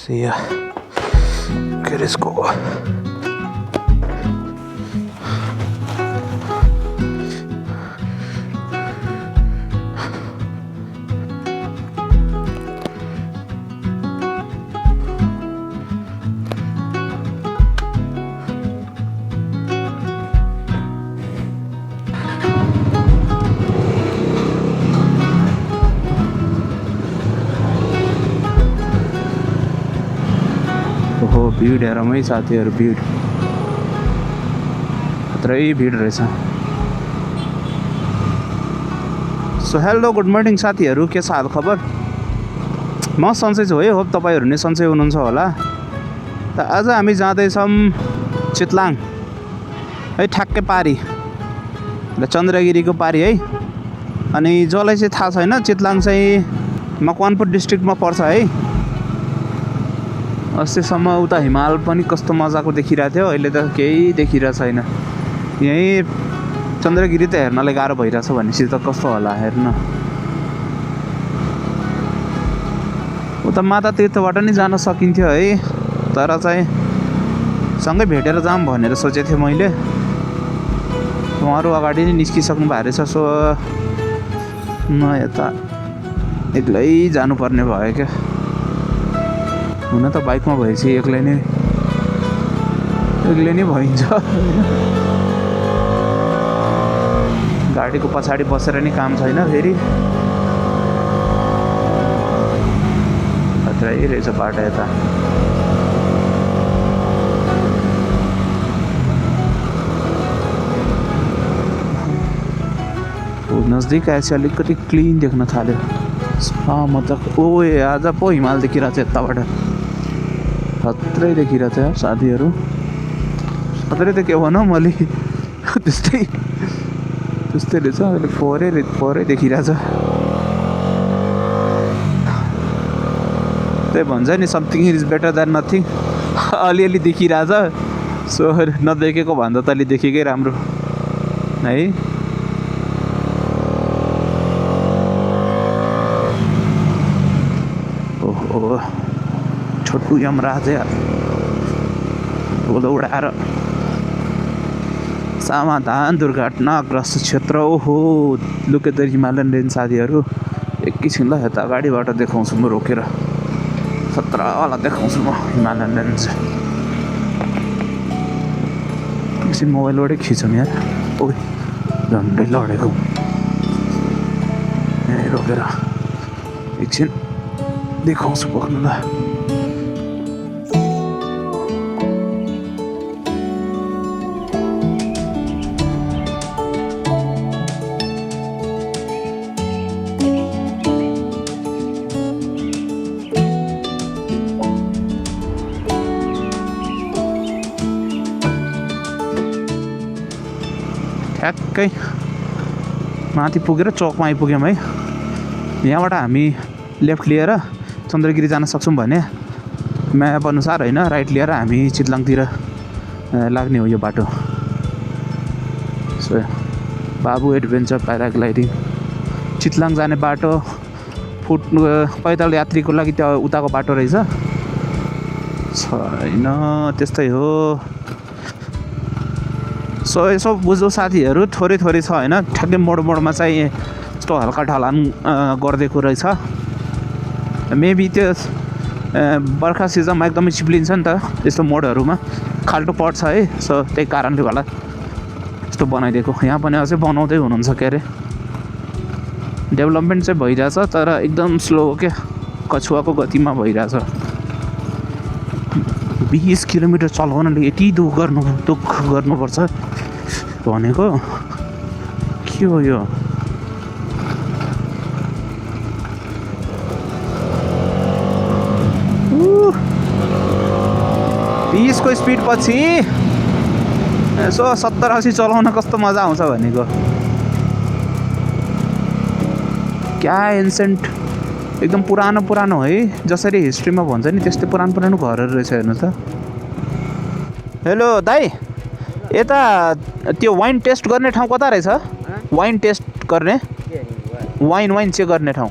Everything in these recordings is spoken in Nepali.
See ya. Okay, let's go. ओहो भिड हेरमै साथीहरू भिड खत्रै भिड रहेछ। सो हेलो गुड मर्निङ साथीहरू, के छ हाल खबर? म सन्चै छु है, होप तपाईँहरू नै सन्चै हुनुहुन्छ होला। त आज हामी जाँदैछौँ चितलाङ है, ठ्याक्कै पारी र चन्द्रगिरीको पारी है। अनि जसलाई चाहिँ थाहा छैन, चितलाङ चाहिँ मकवानपुर डिस्ट्रिक्टमा पर्छ है। अस्तिसम्म उता हिमाल पनि कस्तो मजाको देखिरहेको थियो, अहिले त केही देखिरहेको छैन। यहीँ चन्द्रगिरी त हेर्नलाई गाह्रो भइरहेछ भनेपछि त कस्तो होला हेर्न। उता माता तीर्थबाट नि जान सकिन्थ्यो है, तर चाहिँ सँगै भेटेर जाऊँ भनेर सोचेको थिएँ मैले। उहाँहरू अगाडि नै निस्किसक्नु भएको रहेछ, सो म यता एक्लै जानुपर्ने भयो क्या। हुन त बाइकमा भएपछि एक्लै नै भइन्छ। गाडीको पछाडि बसेर नि काम छैन फेरि। खत्रै रहेछ बाटो यता। नजदिक आएपछि अलिकति क्लिन देख्न थाल्यो। म त ओए आज पो हिमाल देखिरहेको छ यताबाट, खत्रै देखिरहेको छ यार साथीहरू। खत्रै त के भनौँ, मैले त्यस्तै रहेछ। अहिले फोरै देखिरहेछ। त्यही भन्छ नि, something is better than nothing. अलिअलि देखिरहेछ, सो नदेखेको भन्दा त अलि देखेकै राम्रो है। ओहो छोटू यमराज यार, उडाएर समाधान दुर्घटनाग्रस्त क्षेत्र। ओहो look at the Himalayan range साथीहरू। एकैछिन ल, यता अगाडिबाट देखाउँछु म रोकेर, खतरावाला देखाउँछु म हिमालयन रेन्ज। एकछिन मोबाइलबाटै खिचौँ यार। ओ झन्डै लडेको यहीँ रोकेर एकछिन देखाउँछु, पक्नु ल। ठ्याक्कै माथि पुगेर चौकमा आइपुग्यौँ है। यहाँबाट हामी लेफ्ट लिएर चन्द्रगिरी जान सक्छौँ भने म्याप अनुसार होइन, राइट लिएर हामी चितलाङतिर लाग्ने हो यो बाटो। सो बाबु एडभेन्चर प्याराग्लाइडिङ चितलाङ जाने बाटो। पैदल यात्रीको लागि त्यो उताको बाटो रहेछ छैन, त्यस्तै हो। सो यसो बुझ्नु साथीहरू, थोरै छ होइन। ठ्याक्कै मोडमा चाहिँ यस्तो हल्का ढलान गरिदिएको रहेछ। मेबी त्यो बर्खा सिजनमा एकदमै चिप्लिन्छ नि त यस्तो मोडहरूमा, खाल्टो पर्छ है। सो त्यही कारणले होला यस्तो बनाइदिएको। यहाँ पनि अझै बनाउँदै हुनुहुन्छ के अरे, डेभलपमेन्ट चाहिँ भइरहेछ तर एकदम स्लो हो क्या, कछुवाको गतिमा भइरहेछ। 20 किलोमिटर चलाउनले यति दुःख गर्नुपर्छ भनेको के हो यो? 20 को स्पिड पछि यसो 70-80 चलाउन कस्तो मजा आउँछ भनेको। क्या एन्सेन्ट एकदम पुरानो पुरानो है, जसरी हिस्ट्रीमा भन्छ नि त्यस्तै पुरानो पुरानो घरहरू रहेछ हेर्नु त। हेलो दाइ, यता त्यो वाइन टेस्ट गर्ने ठाउँ कता रहेछ? वाइन टेस्ट गर्ने, वाइन चेक गर्ने ठाउँ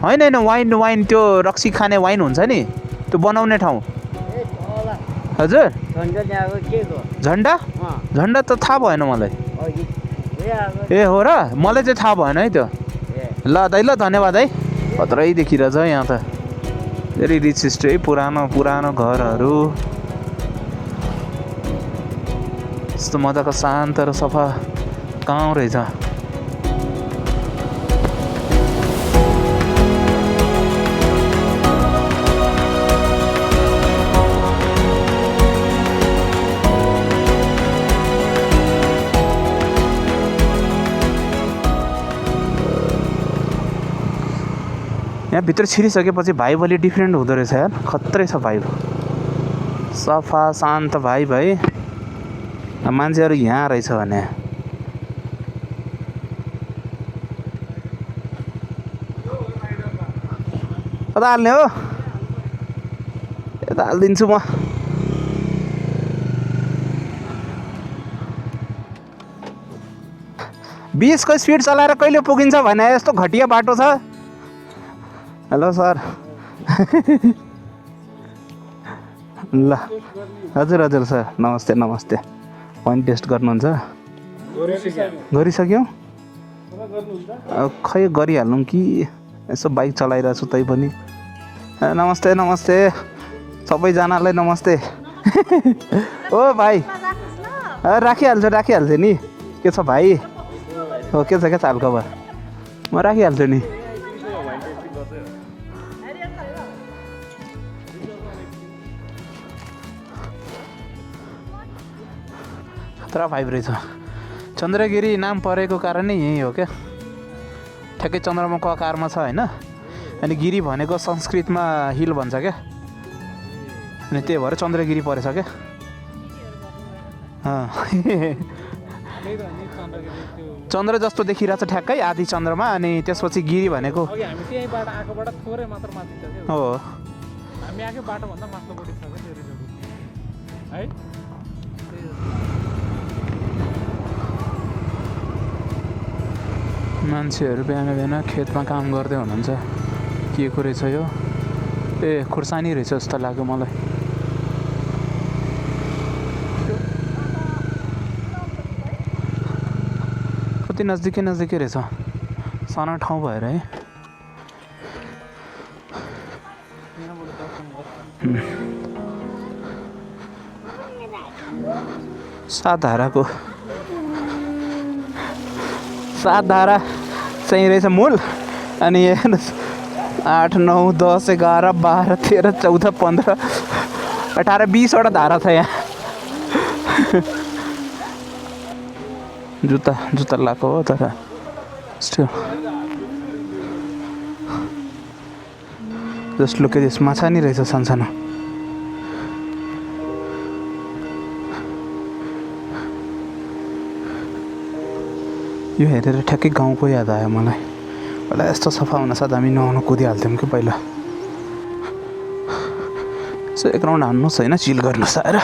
होइन वाइन त्यो रक्सी खाने वाइन हुन्छ नि त्यो बनाउने ठाउँ। हजुर झन्डा त थाहा भएन मलाई। ए हो र, मलाई चाहिँ थाहा भएन है त्यो। ल दाइ, ल धन्यवाद है। खत्रै देखिरहेछ यहाँ त, धेरै रिच हिस्ट्री है, पुरानो पुरानो घरहरू। यस्तो मजाको शान्त र सफा गाउँ रहेछ। यहाँ भित्र छिरिसकेपछि भाइब अलि डिफ्रेन्ट हुँदो रहेछ यार, खत्रै छ भाइब। सफा शान्त भाइब है, मान्छेहरू यहाँ रहेछ भने। कता हाल्ने हो? यता हालिदिन्छु म। बिसको स्पिड चलाएर कहिले पुगिन्छ भने यस्तो घटिया बाटो छ। Hello sir. ल हजुर हजुर सर, नमस्ते नमस्ते। वाइन टेस्ट गर्नुहुन्छ? गरिसक्यौ? खै गरिहालौँ कि, यसो बाइक चलाइरहेको छु तै पनि। नमस्ते नमस्ते सबैजनालाई नमस्ते। ओ भाइ, राखिहाल्छु नि। के छ भाइ? हो के छ, के छ हालखबर? म राखिहाल्छु नि। खतरा भाइब रहेछ। चन्द्रगिरी नाम परेको कारण नै यही हो क्या, ठ्याक्कै चन्द्रमाको आकारमा छ होइन। अनि गिरी भनेको संस्कृतमा हिल भन्छ क्या, अनि त्यही भएर चन्द्रगिरी परेछ क्या। चन्द्र जस्तो देखिरहेछ ठ्याक्कै आधी चन्द्रमा, अनि त्यसपछि गिरी भनेको हो। मान्छेहरू बिहान बिहान खेतमा काम गर्दै हुनुहुन्छ। के को रहेछ यो? ए खुर्सानी रहेछ जस्तो लाग्यो मलाई। कति नजिकै रहेछ, सानो ठाउँ भएर है। सात धारा चाहिँ रहेछ मूल। अनि 8, 9, 10, 11, 12, 13, 14, 15, 18, 20वटा धारा छ यहाँ। जुत्ता लगाएको हो तर still just look at this. माछा नि रहेछ सानो। यो हेरेर ठ्याक्कै गाउँको याद आयो मलाई। पहिला यस्तो सफा हुन साथ हामी नुहाउन कुदिहाल्थ्यौँ कि पहिला। सो एक राउन्ड हान्नुहोस् होइन, चिल गर्नुहोस् आएर,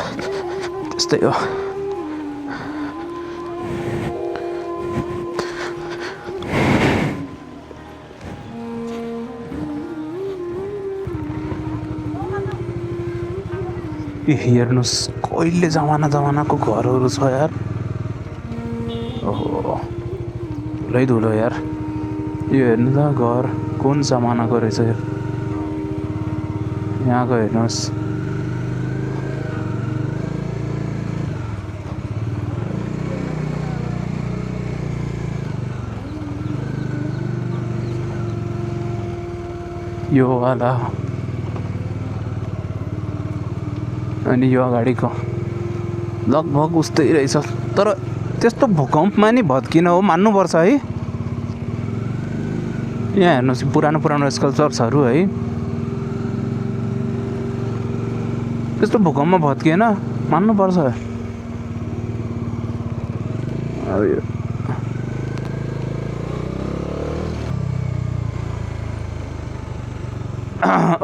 त्यस्तै हो। हेर्नुहोस् कहिले जमानाको घरहरू छ यार। ओहो धुलो यार। यो हेर्नु त घर कुन जमानाको रहेछ यार। यहाँको हेर्नुहोस्। यो वाला अनि यो अगाडिको लगभग उस्तै रहेछ, तर त्यस्तो भूकम्पमा नि भत्किन हो, मान्नुपर्छ है। यहाँ हेर्नुहोस् पुरानो स्कल्पचर्सहरू है। त्यस्तो भूकम्पमा भत्किएन मान्नुपर्छ।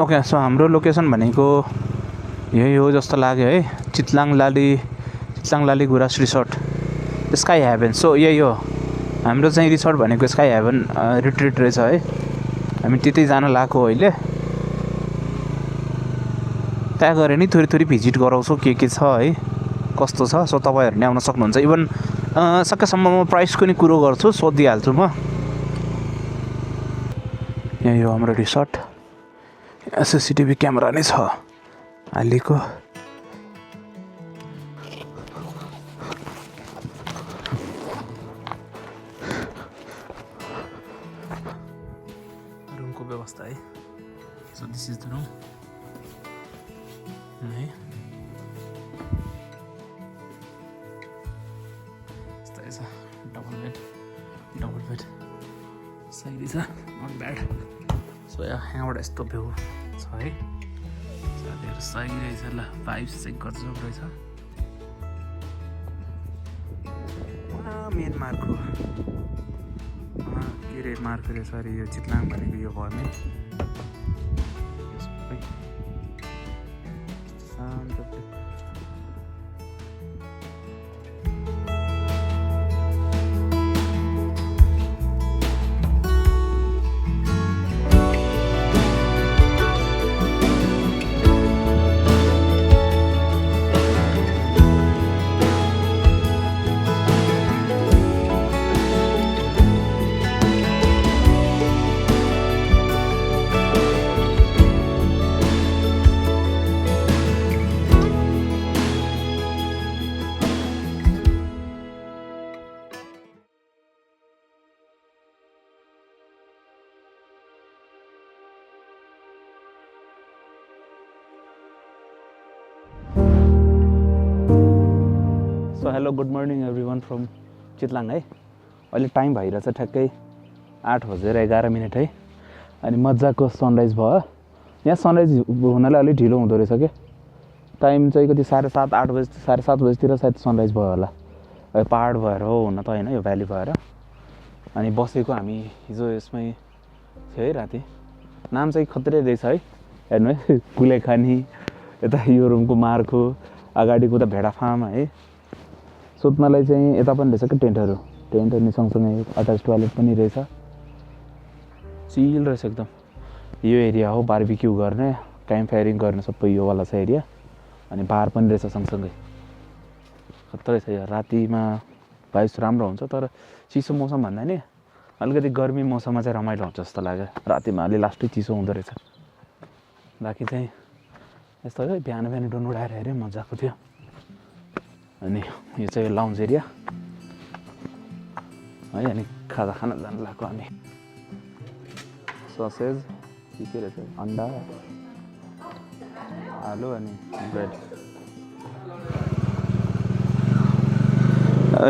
ओके, सो हाम्रो लोकेसन भनेको यही हो जस्तो लाग्यो है, Chitlang Lali Guras resort sky heaven. So यही हो हाम्रो चाहिँ रिसोर्ट भनेको, स्काई हेभन रिट्रिट रहेछ है। हामी त्यतै जान लागेको अहिले, त्यहाँ गएर नि थोरै भिजिट गराउँछु के छ है, कस्तो छ। सो तपाईँहरू नि आउन सक्नुहुन्छ। इभन सकेसम्म म प्राइसको नि कुरो गर्छु, सोधिहाल्छु म। यही हो हाम्रो रिसोर्ट, CCTV क्यामेरा नै छ हालिको। रुमको व्यवस्था है। So this is the room है। यस्तै छ, डबल बेड सही छ, नट ब्याड। सो यहाँबाट यस्तो भ्यू छ है, साथीहरू सही रहेछ। ल भाइब्स चेक गर्छु रहेछ। मेन मार्को के अरे मार्को रे, सरी यो चितलाङ भनेको यो भयो मेन। शान्त so hello good morning every from Chitlang है। अहिले टाइम भइरहेछ ठ्याक्कै 8:11 है। अनि मजाको सनराइज भयो। यहाँ सनराइज हुनलाई अलिक ढिलो हुँदो रहेछ क्या। टाइम चाहिँ कति 7:30 8 बजी 7:30 बजीतिर सायद सनराइज भयो होला। अब पहाड भएर हो हुन त होइन, यो भ्याली भएर। अनि बसेको हामी हिजो यसमै थियो है राति। नाम चाहिँ खत्रै रहेछ है, हेर्नु है। कुलेखानी, यता यो रुमको मार्को, अगाडिको त भेडा फार्म है। सुत्नलाई चाहिँ यता पनि रहेछ क्या टेन्टहरू नि, सँगसँगै अट्याच टोयलेट पनि रहेछ। चिल रहेछ एकदम। यो एरिया हो बारबिक्यू गर्ने, क्याम्प फायरिङ गर्ने सबै योवाला छ एरिया। अनि बार पनि रहेछ सँगसँगै, खत्रै छ। यो रातिमा भाइब्स राम्रो हुन्छ, तर चिसो मौसम भन्दा नि अलिकति गर्मी मौसममा चाहिँ रमाइलो हुन्छ जस्तो लाग्यो। रातिमा अलि लास्टै चिसो हुँदो रहेछ। बाँकी चाहिँ यस्तो है, बिहान डुन उडाएर हेऱ्यो मजाको थियो। अनि यो चाहिँ लाउन्ज एरिया है। अनि खाजा खान जानु लाग्यो हामी। ससेज के रहेछ, अन्डा, आलु अनि ब्रेड।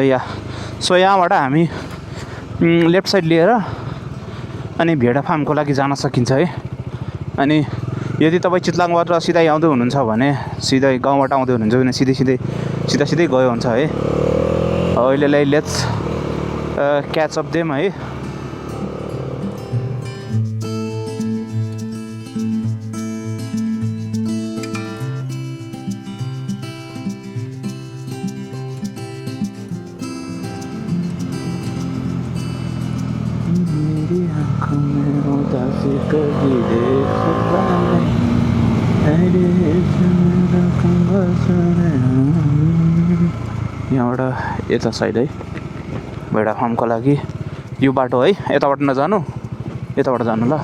या सो यहाँबाट हामी लेफ्ट साइड लिएर अनि भेडा फार्मको लागि जान सकिन्छ है। अनि यदि तपाईँ चितलाङबाट सिधै आउँदै हुनुहुन्छ भने, सिधै गाउँबाट आउँदै हुनुहुन्छ भने सिधै गयो हुन्छ है। अहिलेलाई लेट्स क्याच अप देम है। यहाँबाट यता साइड है भेडा फार्मको लागि यो बाटो है। यताबाट नजानु, यताबाट जानु ल।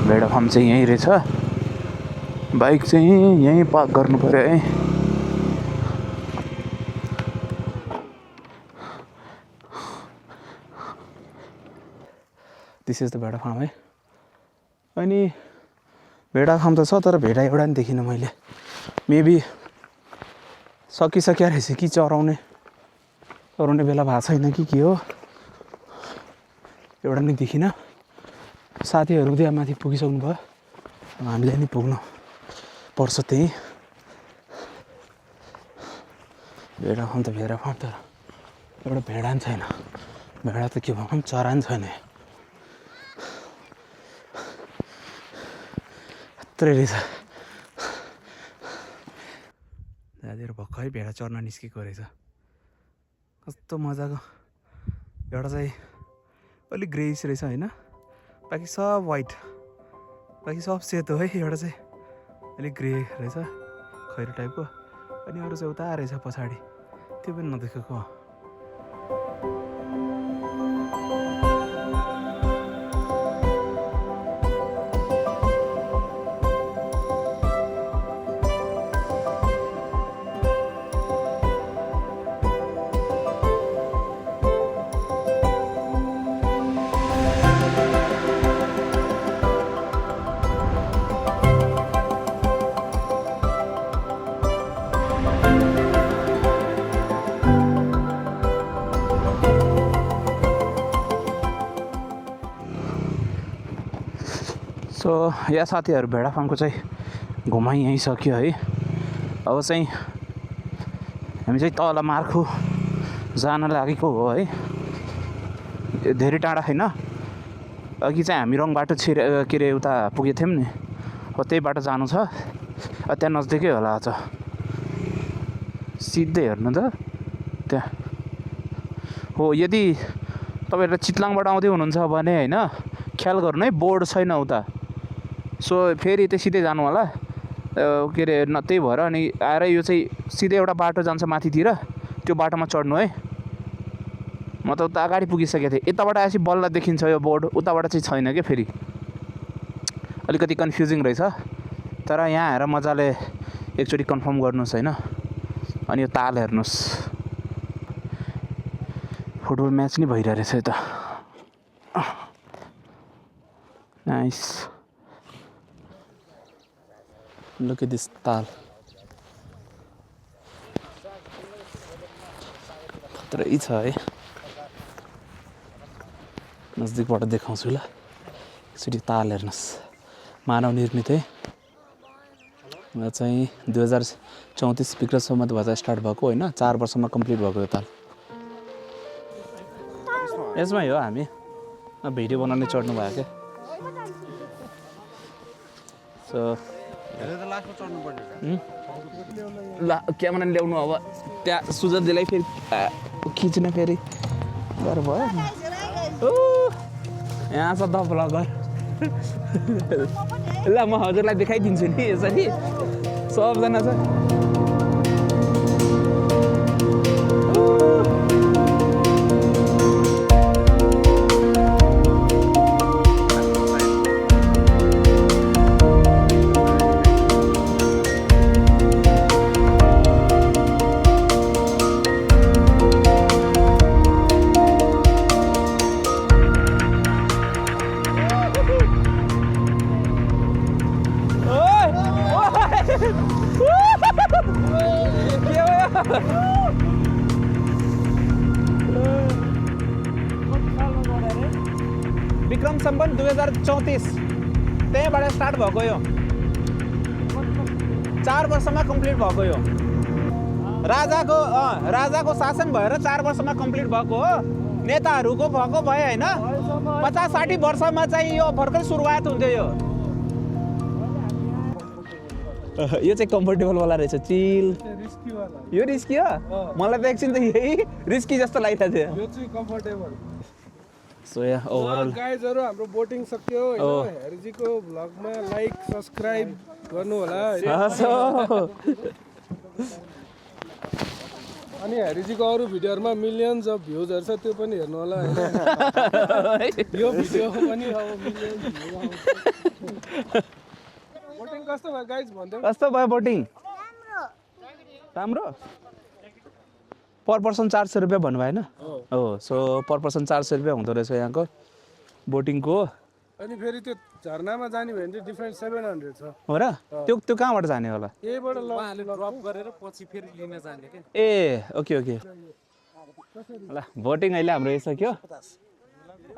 भेडा फार्म चाहिँ यहीँ रहेछ। बाइक चाहिँ यहीँ पार्क गर्नु पर्यो है। दिस इज द भेडा फार्म है। अनि भेडा फार्म त छ, तर भेडा एउटा नि देखिनँ मैले। मेबी सकिसक्यो रहेछ कि चराउने बेला भएको छैन कि के हो, एउटा नि देखिनँ। साथीहरू त्यहाँ माथि पुगिसक्नु भयो, हामीलाई नि पुग्नु पर्छ त्यही। भेडा फार्म त भेडा फार्म तर एउटा भेडा पनि छैन। भेडा त के भनौँ चरा पनि छैन। यत्रै रहेछ। दाजुहरू भर्खरै भेडा चर्न निस्केको रहेछ। कस्तो मजाको। एउटा चाहिँ अलिक ग्रेइस रहेछ होइन, बाँकी सब वाइट, बाँकी सब सेतो है। एउटा चाहिँ अलिक ग्रे रहेछ खैरो टाइपको, अनि अरू चाहिँ उता रहेछ पछाडि, त्यो पनि नदेखेको। सो या साथीहरू भेडा फार्मको चाहिँ घुमाइ यहीँ सक्यो है। अब चाहिँ हामी चाहिँ तल मार्खु जान लागेको हो है। धेरै टाढा होइन, अघि चाहिँ हामी रङ बाटो के अरे उता पुगेको थियौँ नि, हो त्यही बाटो जानु छ। त्यहाँ नजदिकै होला आज, सिधै हेर्नु त त्यहाँ हो। यदि तपाईँहरू चितलाङबाट आउँदै हुनुहुन्छ भने होइन, ख्याल गर्नु है, बोर्ड छैन उता। सो फेरि त्यो सिधै जानु होला के अरे त्यही भएर अनि आएर यो चाहिँ सिधै एउटा बाटो जान्छ माथितिर, त्यो बाटोमा चढ्नु है। म त उता अगाडि पुगिसकेको थिएँ, यताबाट आएपछि बल्ल देखिन्छ यो बोर्ड, उताबाट चाहिँ छैन क्या। फेरि अलिकति कन्फ्युजिङ रहेछ, तर यहाँ आएर मजाले एकचोटि कन्फर्म गर्नुहोस् होइन। अनि यो ताल हेर्नुहोस्, फुटबल म्याच नै भइरहेको रहेछ यता। नाइस, लुक एट दिस ताल। खत्रै छ है। नजदिकबाट देखाउँछु ल, एकचोटि ताल हेर्नुहोस्। मानव निर्मित है, र चाहिँ 2034 विक्रम सम्वतबाट स्टार्ट भएको होइन, 4 वर्षमा कम्प्लिट भएको यो ताल। यसमै हो हामी भिडियो बनाउने चढ्नु भयो क्या। सो ल क्यामेरा ल्याउनु, अब त्यहाँ सुजनजीलाई फेरि खिच्न फेरि गर भयो। यहाँ छ द भ्लगर। ल म हजुरलाई देखाइदिन्छु नि यसरी, सबजना छ। विक्रम सम्वत 2034 त्यहीँबाट स्टार्ट भएको यो, 4 वर्षमा कम्प्लिट भएको यो। राजाको शासन भएर 4 वर्षमा कम्प्लिट भएको हो। नेताहरूको भएको भए होइन, 50-60 वर्षमा चाहिँ यो भर्खर सुरुवात हुन्थ्यो यो। यो चाहिँ कम्फर्टेबलवाला रहेछ, चिल। यो रिस्की हो, मलाई त एकछिन त यही रिस्की जस्तो लागिरहेको थियो। यो चाहिँ कम्फर्टेबल। सो या ओभरअल गाइजहरु हाम्रो बोटिङ सक्यो हैन। हेरीजीको भ्लगमा लाइक सब्स्क्राइब गर्नु होला हैन। अनि हेरीजीको अरु भिडियोहरुमा मिलियन्स अफ भ्युजहरु छ, त्यो पनि हेर्नु होला हैन। यो भिडियो पनि अब मिलियन्स भ्यु आउँछ। बोटिङ कस्तो भयो गाइज भन्दै? कस्तो भयो बोटिङ? राम्रो। पर पर्सन 400 रुपियाँ भन्नुभयो होइन? हो। सो पर पर्सन 400 रुपियाँ हुँदो रहेछ यहाँको बोटिङको। अनि फेरि त्यो झरनामा जाने भने चाहिँ डिफरेन्ट 700 छ। हो र? त्यो कहाँबाट जाने होला? यहीबाट उहाँले ड्रप गरेर पछि फेरि लिन जाने के। ए ओके ओके। ल बोटिङ अहिले हाम्रो यसो सक्यो।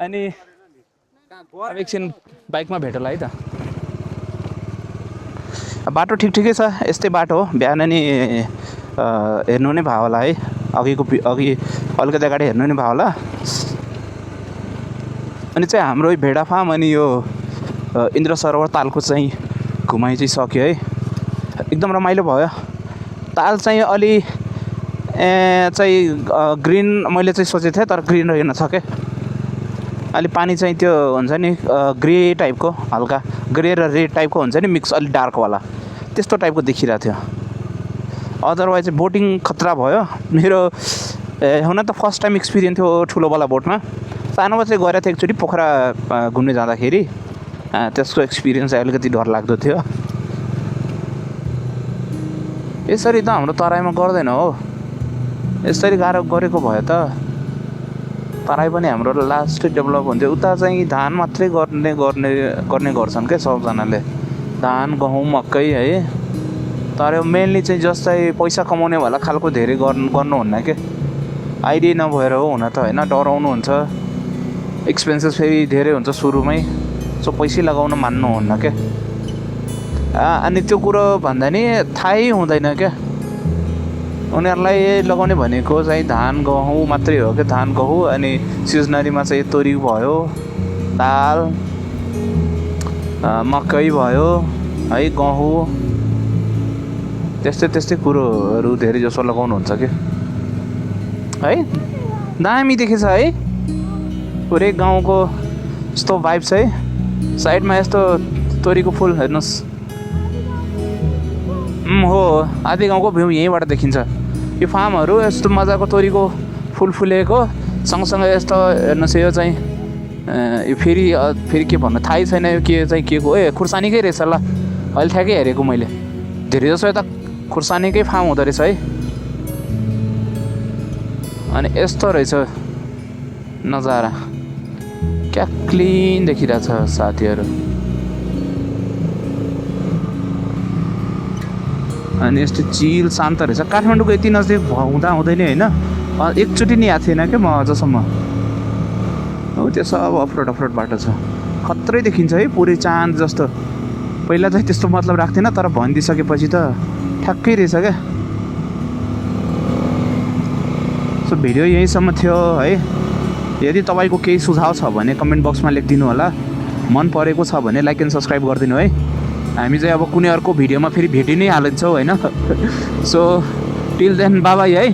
अनि अब एकछिन बाइकमा भेटौँला है त। बाटो ठिकै छ, यस्तै बाटो हो। बिहान नि हेर्नु नै भयो होला है, अघि अलिकति अगाडि हेर्नु नै भयो होला। अनि चाहिँ हाम्रो भेडा फार्म अनि यो इन्द्र सरोवर तालको चाहिँ घुमाइ चाहिँ सक्यो है। एकदम रमाइलो भयो। ताल चाहिँ अलि चाहिँ ग्रिन मैले चाहिँ सोचेको थिएँ, तर ग्रिन रहेन सके। अलि पानी चाहिँ त्यो हुन्छ नि ग्रे टाइपको, हल्का ग्रे र रेड टाइपको हुन्छ नि मिक्स, अलिक डार्कवाला त्यस्तो टाइपको देखिरहेको थियो। अदरवाइज चाहिँ बोटिङ खतरा भयो मेरो। हुन त फर्स्ट टाइम एक्सपिरियन्स थियो ठुलोवाला बोटमा। सानोमा चाहिँ गएर थिएँ एकचोटि पोखरा घुम्ने जाँदाखेरि, त्यसको एक्सपिरियन्स चाहिँ अलिकति डरलाग्दो थियो। यसरी त हाम्रो तराईमा गर्दैन हो, यसरी गाह्रो गरेको भयो त तराई पनि हाम्रो लास्ट डेभलप हुन्थ्यो। उता चाहिँ धान मात्रै गर्ने गर्छन् क्या सबजनाले, धान गहुँ मकै है। तर मेनली चाहिँ जस्तै पैसा कमाउने वाला खालको धेरै गर्नुहुन्न के, आइडिया नभएर हो हुन त होइन, डराउनु हुन्छ, एक्सपेन्सेस फेरि धेरै हुन्छ सुरुमै, सो पैसै लगाउन मान्नुहुन्न क्या। अनि त्यो कुरो भन्दा नि थाहै हुँदैन क्या उनीहरूलाई। लगाउने भनेको चाहिँ धान गहुँ मात्रै हो क्या, धान गहुँ अनि सिजनरीमा चाहिँ तोरी भयो, दाल मकै भयो है, गहुँ त्यस्तै कुरोहरू धेरै जसो लगाउनुहुन्छ कि है। दामी देखेछ है पुरै गाउँको यस्तो भाइब्स है। साइडमा यस्तो तोरीको फुल हेर्नुहोस्। हो, आधी गाउँको भ्यू यहीँबाट देखिन्छ। यो फार्महरू यस्तो मजाको तोरीको फुल फुलेको सँगसँगै यस्तो हेर्नुहोस्। यो चाहिँ यो फेरि के भन्नु थाहै छैन, यो के चाहिँ के को। खुर्सानीकै रहेछ ल, अहिले ठ्याक्कै हेरेको मैले। धेरै जसो यता खुर्सानीकै फार्म हुँदो रहेछ है। अनि यस्तो रहेछ नजारा, क्या क्लिन देखिरहेछ साथीहरू। अनि यस्तो चिल शान्त रहेछ। काठमाडौँको यति नजिक हुँदै नै होइन, एकचोटि नि याद थिएन क्या म अझसम्म। हो त्यो सब अफरोड बाटो छ, खत्रै देखिन्छ है पुरै चाँद जस्तो। पहिला चाहिँ त्यस्तो मतलब राख्थेन, तर भनिदिइसकेपछि त ठ्याक्कै रहेछ क्या। सो भिडियो यहीँसम्म थियो है। यदि तपाईँको केही सुझाव छ भने कमेन्ट बक्समा लेखिदिनु होला। मन परेको छ भने लाइक एन्ड सब्सक्राइब गरिदिनु है। हामी चाहिँ अब कुनै अर्को भिडियोमा फेरि भेटि नै हालिन्छौँ होइन। So till then bye bye है।